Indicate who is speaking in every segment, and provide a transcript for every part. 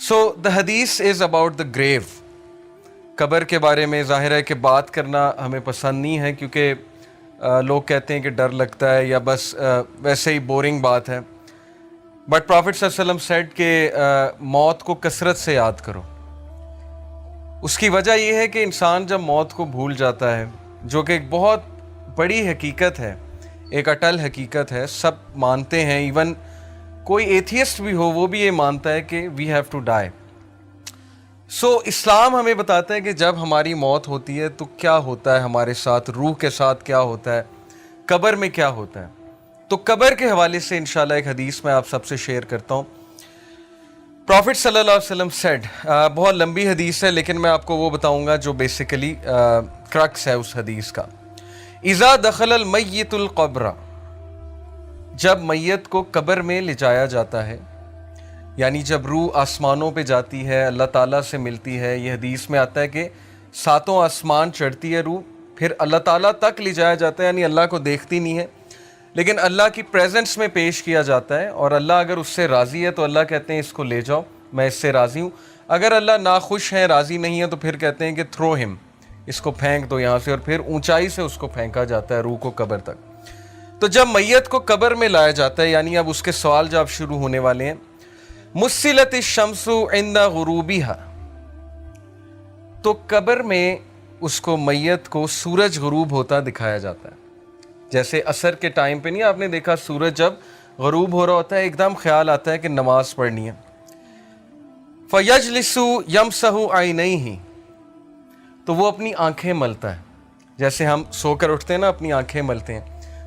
Speaker 1: So the hadith is about the grave. قبر کے بارے میں ظاہر ہے کہ بات کرنا ہمیں پسند نہیں ہے کیونکہ لوگ کہتے ہیں کہ ڈر لگتا ہے یا بس ویسے ہی بورنگ بات ہے. بٹ پرافٹ صلی اللہ علیہ وسلم سیڈ کہ موت کو کثرت سے یاد کرو. اس کی وجہ یہ ہے کہ انسان جب موت کو بھول جاتا ہے، جو کہ ایک بہت بڑی حقیقت ہے، ایک اٹل حقیقت ہے، سب مانتے ہیں، ایون کوئی ایتھیسٹ بھی ہو وہ بھی یہ مانتا ہے کہ وی ہیو ٹو ڈائی. سو اسلام ہمیں بتاتا ہے کہ جب ہماری موت ہوتی ہے تو کیا ہوتا ہے ہمارے ساتھ، روح کے ساتھ کیا ہوتا ہے، قبر میں کیا ہوتا ہے. تو قبر کے حوالے سے انشاءاللہ ایک حدیث میں آپ سب سے شیئر کرتا ہوں. پرافٹ صلی اللہ علیہ وسلم سیڈ، بہت لمبی حدیث ہے لیکن میں آپ کو وہ بتاؤں گا جو بیسیکلی کرکس ہے اس حدیث کا. اذا دخل المیت القبر، جب میت کو قبر میں لے جایا جاتا ہے، یعنی جب روح آسمانوں پہ جاتی ہے، اللہ تعالیٰ سے ملتی ہے. یہ حدیث میں آتا ہے کہ 7 آسمان چڑھتی ہے روح، پھر اللہ تعالیٰ تک لے جایا جاتا ہے، یعنی اللہ کو دیکھتی نہیں ہے لیکن اللہ کی پریزنس میں پیش کیا جاتا ہے. اور اللہ اگر اس سے راضی ہے تو اللہ کہتے ہیں اس کو لے جاؤ، میں اس سے راضی ہوں. اگر اللہ ناخوش ہے، راضی نہیں ہے، تو پھر کہتے ہیں کہ تھرو ہم، اس کو پھینک دو یہاں سے، اور پھر اونچائی سے اس کو پھینکا جاتا ہے روح کو قبر تک. تو جب میت کو قبر میں لایا جاتا ہے، یعنی اب اس کے سوال جواب شروع ہونے والے ہیں. مسلت الشمس عند غروبها، تو قبر میں اس کو میت کو سورج غروب ہوتا دکھایا جاتا ہے. جیسے عصر کے ٹائم پہ نہیں آپ نے دیکھا سورج جب غروب ہو رہا ہوتا ہے ایک دم خیال آتا ہے کہ نماز پڑھنی ہے. فَيَجْلِسُ يَمْسَحُ عَيْنَيْهِ، تو وہ اپنی آنکھیں ملتا ہے. جیسے ہم سو کر اٹھتے ہیں نا اپنی آنکھیں ملتے ہیں،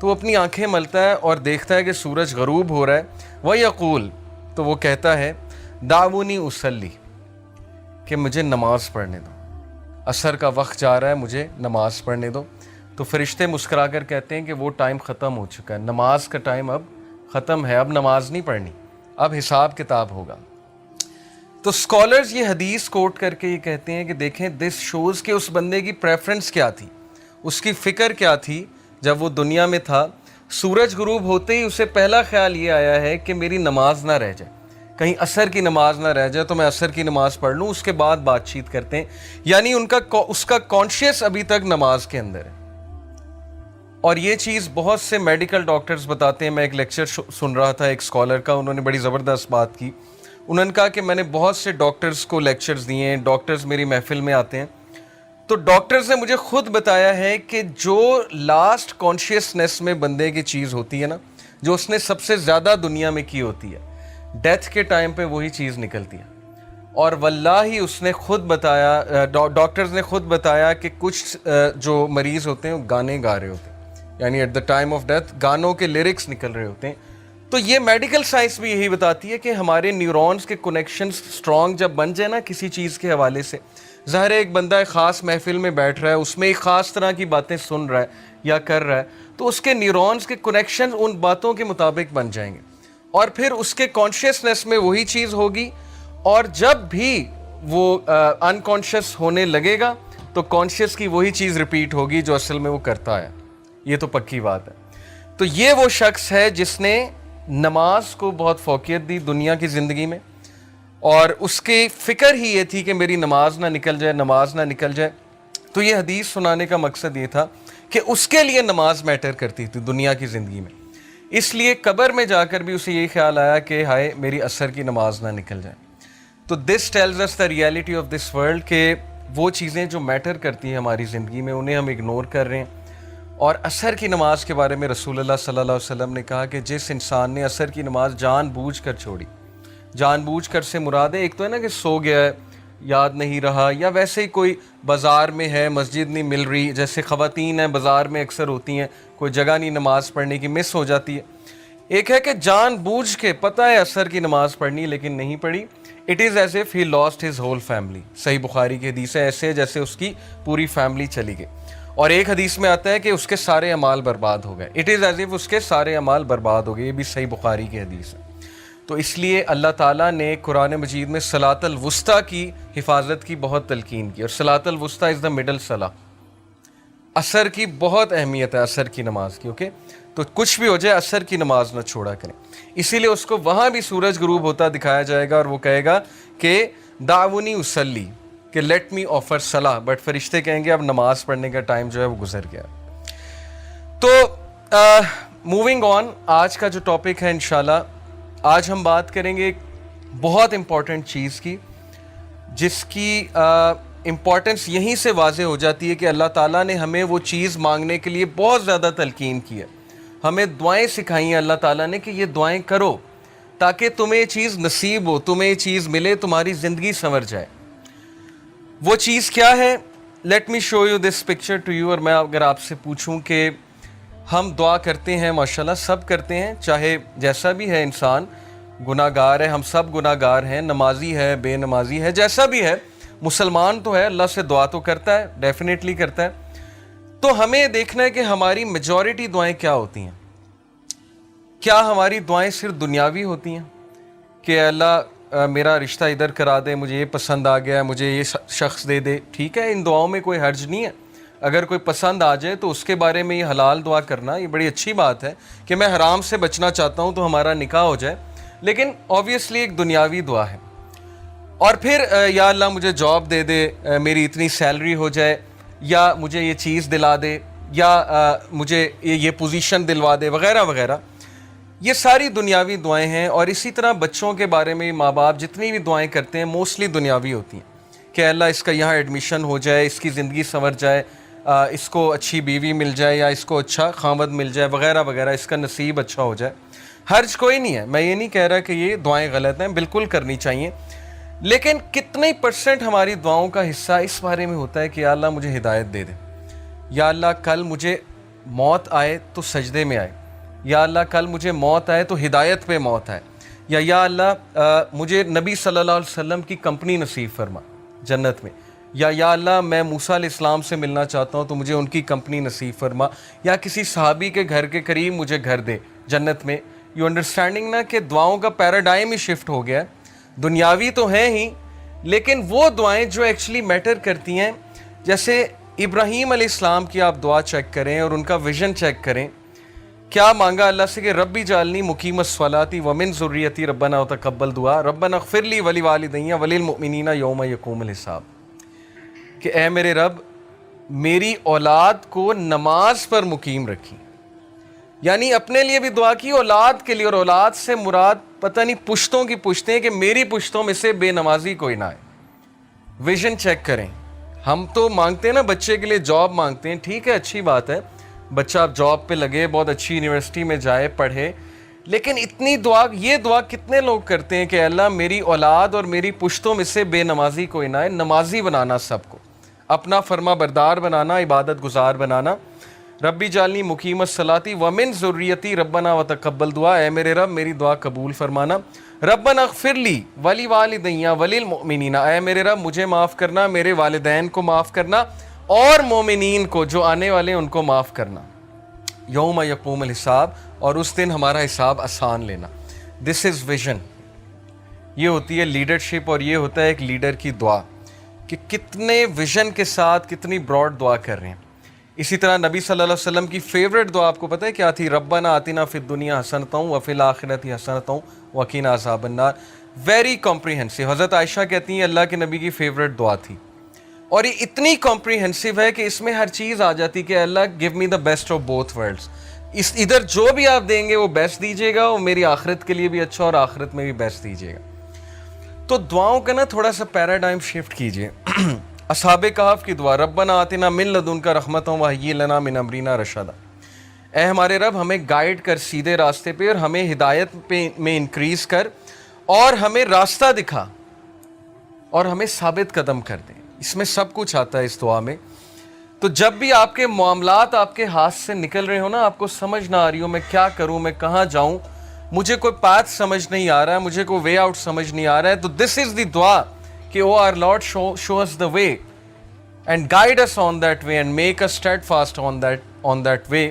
Speaker 1: تو وہ اپنی آنکھیں ملتا ہے اور دیکھتا ہے کہ سورج غروب ہو رہا ہے. وَيَقُولُ، تو وہ کہتا ہے دعونی اصلی، کہ مجھے نماز پڑھنے دو، عصر کا وقت جا رہا ہے، مجھے نماز پڑھنے دو. تو فرشتے مسکرا کر کہتے ہیں کہ وہ ٹائم ختم ہو چکا ہے، نماز کا ٹائم اب ختم ہے، اب نماز نہیں پڑھنی، اب حساب کتاب ہوگا. تو اسکالرز یہ حدیث کوٹ کر کے یہ کہتے ہیں کہ دیکھیں دس شوز کہ اس بندے کی پریفرنس کیا تھی، اس کی فکر کیا تھی جب وہ دنیا میں تھا. سورج غروب ہوتے ہی اسے پہلا خیال یہ آیا ہے کہ میری نماز نہ رہ جائے، کہیں عصر کی نماز نہ رہ جائے تو میں عصر کی نماز پڑھ لوں، اس کے بعد بات چیت کرتے ہیں. یعنی اس کا کانشیس ابھی تک نماز کے اندر ہے. اور یہ چیز بہت سے میڈیکل ڈاکٹرز بتاتے ہیں. میں ایک لیکچر سن رہا تھا ایک اسکالر کا، انہوں نے بڑی زبردست بات کی. انہوں نے کہا کہ میں نے بہت سے ڈاکٹرز کو لیکچرز دیے ہیں، ڈاکٹرز میری محفل میں آتے ہیں، تو ڈاکٹرز نے مجھے خود بتایا ہے کہ جو لاسٹ کانشیسنیس میں بندے کی چیز ہوتی ہے نا، جو اس نے سب سے زیادہ دنیا میں کی ہوتی ہے، ڈیتھ کے ٹائم پہ وہی چیز نکلتی ہے. اور واللہ اس نے خود بتایا، ڈاکٹرز نے خود بتایا کہ کچھ جو مریض ہوتے ہیں وہ گانے گا رہے ہوتے ہیں، یعنی at the time of death گانوں کے لیرکس نکل رہے ہوتے ہیں. تو یہ میڈیکل سائنس بھی یہی بتاتی ہے کہ ہمارے نیورونز کے کنیکشنز اسٹرانگ جب بن جائے نا کسی چیز کے حوالے سے، ظاہر ہے ایک بندہ ایک خاص محفل میں بیٹھ رہا ہے، اس میں ایک خاص طرح کی باتیں سن رہا ہے یا کر رہا ہے، تو اس کے نیورونز کے کنیکشن ان باتوں کے مطابق بن جائیں گے، اور پھر اس کے کانشیسنیس میں وہی چیز ہوگی. اور جب بھی وہ انکانشیس ہونے لگے گا تو کانشیس کی وہی چیز ریپیٹ ہوگی جو اصل میں وہ کرتا ہے. یہ تو پکی بات ہے. تو یہ وہ شخص ہے جس نے نماز کو بہت فوقیت دی دنیا کی زندگی میں، اور اس کی فکر ہی یہ تھی کہ میری نماز نہ نکل جائے، نماز نہ نکل جائے. تو یہ حدیث سنانے کا مقصد یہ تھا کہ اس کے لیے نماز میٹر کرتی تھی دنیا کی زندگی میں. اس لیے قبر میں جا کر بھی اسے یہی خیال آیا کہ ہائے میری عصر کی نماز نہ نکل جائے. تو this tells us the reality of this world, کہ وہ چیزیں جو میٹر کرتی ہیں ہماری زندگی میں انہیں ہم اگنور کر رہے ہیں. اور عصر کی نماز کے بارے میں رسول اللہ صلی اللہ علیہ وسلم نے کہا کہ جس انسان نے عصر کی نماز جان بوجھ کر چھوڑی، جان بوجھ کر سے مراد ہے ایک تو ہے نا کہ سو گیا ہے، یاد نہیں رہا، یا ویسے ہی کوئی بازار میں ہے مسجد نہیں مل رہی، جیسے خواتین ہیں بازار میں اکثر ہوتی ہیں، کوئی جگہ نہیں نماز پڑھنے کی، مس ہو جاتی ہے. ایک ہے کہ جان بوجھ کے پتہ ہے عصر کی نماز پڑھنی لیکن نہیں پڑھی. It is as if he lost his whole family. صحیح بخاری کی حدیث ہے، ایسے جیسے اس کی پوری فیملی چلی گئی. اور ایک حدیث میں آتا ہے کہ اس کے سارے اعمال برباد ہو گئے. اٹ از ایز ایف اس کے سارے اعمال برباد ہو گئے. یہ بھی صحیح بخاری کی حدیث ہے. تو اس لیے اللہ تعالیٰ نے قرآن مجید میں صلاۃ الوسطیٰ کی حفاظت کی بہت تلقین کی، اور صلاۃ الوسطیٰ از دا مڈل صلاح. عصر کی بہت اہمیت ہے عصر کی نماز کی. اوکے، تو کچھ بھی ہو جائے عصر کی نماز نہ چھوڑا کریں. اسی لیے اس کو وہاں بھی سورج غروب ہوتا دکھایا جائے گا اور وہ کہے گا کہ دعونی اصلی، کہ لیٹ می آفر صلاح، بٹ فرشتے کہیں گے اب نماز پڑھنے کا ٹائم جو ہے وہ گزر گیا. تو موونگ آن، آج کا جو ٹاپک ہے انشاءاللہ، آج ہم بات کریں گے ایک بہت امپورٹنٹ چیز کی، جس کی امپورٹنس یہیں سے واضح ہو جاتی ہے کہ اللہ تعالیٰ نے ہمیں وہ چیز مانگنے کے لیے بہت زیادہ تلقین کی ہے. ہمیں دعائیں سکھائی ہیں اللہ تعالیٰ نے کہ یہ دعائیں کرو تاکہ تمہیں یہ چیز نصیب ہو، تمہیں یہ چیز ملے، تمہاری زندگی سنور جائے. وہ چیز کیا ہے؟ Let me show you this picture to you. اور میں اگر آپ سے پوچھوں کہ ہم دعا کرتے ہیں، ماشاءاللہ سب کرتے ہیں، چاہے جیسا بھی ہے انسان، گناہ گار ہے، ہم سب گناہ گار ہیں، نمازی ہے، بے نمازی ہے، جیسا بھی ہے، مسلمان تو ہے، اللہ سے دعا تو کرتا ہے، ڈیفینیٹلی کرتا ہے. تو ہمیں دیکھنا ہے کہ ہماری میجورٹی دعائیں کیا ہوتی ہیں. کیا ہماری دعائیں صرف دنیاوی ہوتی ہیں کہ اللہ میرا رشتہ ادھر کرا دے، مجھے یہ پسند آ گیا، مجھے یہ شخص دے دے؟ ٹھیک ہے، ان دعاؤں میں کوئی حرج نہیں ہے. اگر کوئی پسند آ جائے تو اس کے بارے میں یہ حلال دعا کرنا یہ بڑی اچھی بات ہے کہ میں حرام سے بچنا چاہتا ہوں تو ہمارا نکاح ہو جائے. لیکن اوبویسلی ایک دنیاوی دعا ہے. اور پھر یا اللہ مجھے جاب دے دے، میری اتنی سیلری ہو جائے، یا مجھے یہ چیز دلا دے، یا مجھے یہ پوزیشن دلوا دے، وغیرہ وغیرہ. یہ ساری دنیاوی دعائیں ہیں. اور اسی طرح بچوں کے بارے میں ماں باپ جتنی بھی دعائیں کرتے ہیں موسٹلی دنیاوی ہوتی ہیں کہ اللہ اس کا یہاں ایڈمیشن ہو جائے، اس کی زندگی سنور جائے، اس کو اچھی بیوی مل جائے، یا اس کو اچھا خامد مل جائے، وغیرہ وغیرہ، اس کا نصیب اچھا ہو جائے. حرج کوئی نہیں ہے، میں یہ نہیں کہہ رہا کہ یہ دعائیں غلط ہیں، بالکل کرنی چاہیے. لیکن کتنے پرسنٹ ہماری دعاؤں کا حصہ اس بارے میں ہوتا ہے کہ یا اللہ مجھے ہدایت دے دے، یا اللہ کل مجھے موت آئے تو سجدے میں آئے، یا اللہ کل مجھے موت آئے تو ہدایت پہ موت آئے، یا اللہ مجھے نبی صلی اللہ علیہ وسلم کی کمپنی نصیب فرما جنت میں، یا اللہ میں موسیٰ علیہ السلام سے ملنا چاہتا ہوں تو مجھے ان کی کمپنی نصیب فرما، یا کسی صحابی کے گھر کے قریب مجھے گھر دے جنت میں. یو انڈرسٹینڈنگ نا کہ دعاؤں کا پیراڈائم ہی شفٹ ہو گیا ہے. دنیاوی تو ہیں ہی، لیکن وہ دعائیں جو ایکچولی میٹر کرتی ہیں، جیسے ابراہیم علیہ السلام کی آپ دعا چیک کریں اور ان کا ویژن چیک کریں. کیا مانگا اللہ سے کہ ربی جعلنی مقیم الصلاۃ ومن ذریتی ربنا وتقبل دعا ربنا اغفر لی ولوالدی وللمؤمنین یوم یقوم الحساب، کہ اے میرے رب میری اولاد کو نماز پر مقیم رکھی. یعنی اپنے لیے بھی دعا کی، اولاد کے لیے. اور اولاد سے مراد پتہ نہیں پشتوں کی پشتیں، کہ میری پشتوں میں سے بے نمازی کوئی نہ آئے. ویژن چیک کریں. ہم تو مانگتے ہیں نا بچے کے لیے جاب مانگتے ہیں، ٹھیک ہے، اچھی بات ہے، بچہ اب جاب پہ لگے، بہت اچھی یونیورسٹی میں جائے، پڑھے. لیکن اتنی دعا، یہ دعا کتنے لوگ کرتے ہیں کہ اللہ میری اولاد اور میری پشتوں میں سے بے نمازی کوئی نہ آئے. نمازی بنانا سب کو، اپنا فرما بردار بنانا، عبادت گزار بنانا. ربی جعلنی مقیم الصلاۃ ومن ذریتی ربنا وتقبل دعا، اے میرے رب میری دعا قبول فرمانا. ربنا اغفر لی ولوالدی وللمؤمنین، اے میرے رب مجھے معاف کرنا، میرے والدین کو معاف کرنا، اور مومنین کو جو آنے والے ان کو معاف کرنا. یوم یقوم الحساب، اور اس دن ہمارا حساب آسان لینا. دس از ویژن. یہ ہوتی ہے لیڈرشپ، اور یہ ہوتا ہے ایک لیڈر کی دعا کہ کتنے ویژن کے ساتھ کتنی براڈ دعا کر رہے ہیں. اسی طرح نبی صلی اللہ علیہ وسلم کی فیوریٹ دعا آپ کو پتہ ہے کیا تھی؟ ربنا آتنا فی الدنیا حسنۃ وفی الآخرۃ حسنۃ وقنا عذاب النار. Very comprehensive. حضرت عائشہ کہتی ہیں اللہ کے نبی کی فیوریٹ دعا تھی، اور یہ اتنی کمپریہنسو ہے کہ اس میں ہر چیز آ جاتی کہ اللہ gave me the best of both worlds. ادھر جو بھی آپ دیں گے وہ بیسٹ دیجیے گا، اور میری آخرت کے لیے بھی اچھا، اور آخرت میں بھی بیسٹ دیجیے گا. تو دعاؤں کا نا تھوڑا سا پیراڈائم شفٹ کیجیے. اصحاب کہف کی دعا، ربنا آتنا من لدنک رحمۃ وہیئ لنا من امرنا رشدا، اے ہمارے رب ہمیں گائیڈ کر سیدھے راستے پہ، اور ہمیں ہدایت میں انکریز کر، اور ہمیں راستہ دکھا، اور ہمیں ثابت قدم کر دیں. اس میں سب کچھ آتا ہے اس دعا میں. تو جب بھی آپ کے معاملات آپ کے ہاتھ سے نکل رہے ہو نا، آپ کو سمجھ نہ آ رہی ہو میں کیا کروں، میں کہاں جاؤں، مجھے کوئی پاتھ سمجھ نہیں آ رہا ہے، مجھے کوئی وے آؤٹ سمجھ نہیں آ رہا ہے، تو دس از دی دعا کہ O our Lord show us the way and guide us on that way and make us steadfast on that way.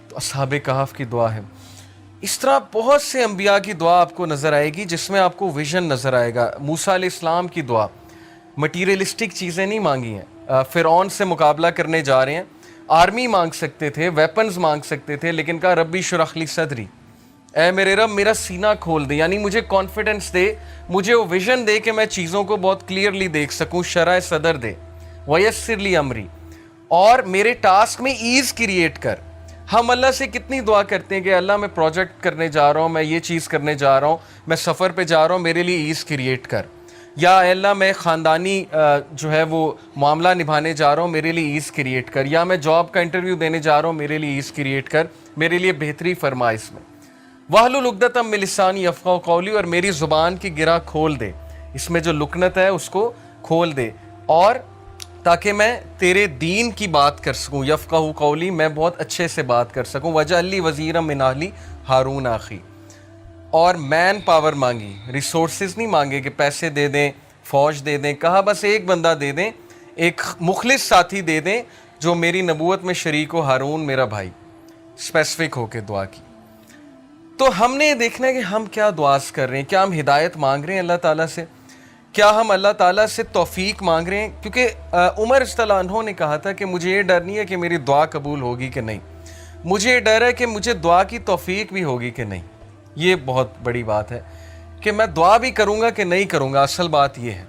Speaker 1: تو اصحاب کہف کی دعا ہے. اس طرح بہت سے انبیاء کی دعا آپ کو نظر آئے گی جس میں آپ کو ویژن نظر آئے گا. موسیٰ علیہ السلام کی دعا، مٹیریلسٹک چیزیں نہیں مانگی ہیں. فرعون سے مقابلہ کرنے جا رہے ہیں، آرمی مانگ سکتے تھے, ویپنز مانگ سکتے تھے, لیکن کہا ربی اشرح لی صدری, اے میرے رب میرا سینہ کھول دے, یعنی مجھے کانفیڈنس دے, مجھے وہ ویژن دے کہ میں چیزوں کو بہت کلیئرلی دیکھ سکوں, شرح صدر دے, ویسر لی امری, اور میرے ٹاسک میں ایز کریٹ کر. ہم اللہ سے کتنی دعا کرتے ہیں کہ اللہ میں پروجیکٹ کرنے جا رہا ہوں, میں یہ چیز کرنے جا رہا ہوں, میں سفر پہ جا رہا ہوں, میرے لیے ایز کریٹ کر, یا اے اللہ میں خاندانی جو ہے وہ معاملہ نبھانے جا رہا ہوں, میرے لیے ایز کریٹ کر, یا میں جاب کا انٹرویو دینے جا رہا ہوں, میرے لیے ایز کریٹ کر, میرے لیے بہتری فرما اس میں. وَاحْلُلْ عُقْدَةً مِّن لِّسَانِي يَفْقَهُوا قَوْلِي, اور میری زبان کی گرہ کھول دے, اس میں جو لکنت ہے اس کو کھول دے, اور تاکہ میں تیرے دین کی بات کر سکوں. یفقہوا قولی, میں بہت اچھے سے بات کر سکوں. وَاجْعَل لِّی وَزِیرًا مِّنْ أَہْلِی ہارون اخی, اور مین پاور مانگی, ریسورسز نہیں مانگے کہ پیسے دے دیں, فوج دے دیں, کہا بس ایک بندہ دے دیں, ایک مخلص ساتھی دے دیں جو میری نبوت میں شریک ہو, ہارون میرا بھائی. اسپیسیفک ہو کے دعا کی. تو ہم نے یہ دیکھنا ہے کہ ہم کیا دعاز کر رہے ہیں, کیا ہم ہدایت مانگ رہے ہیں اللہ تعالیٰ سے, کیا ہم اللہ تعالیٰ سے توفیق مانگ رہے ہیں. کیونکہ عمر رضی اللہ عنہ نے کہا تھا کہ مجھے یہ ڈر نہیں ہے کہ میری دعا قبول ہوگی کہ نہیں, مجھے یہ ڈر ہے کہ مجھے دعا کی توفیق بھی ہوگی کہ نہیں. یہ بہت بڑی بات ہے کہ میں دعا بھی کروں گا کہ نہیں کروں گا, اصل بات یہ ہے.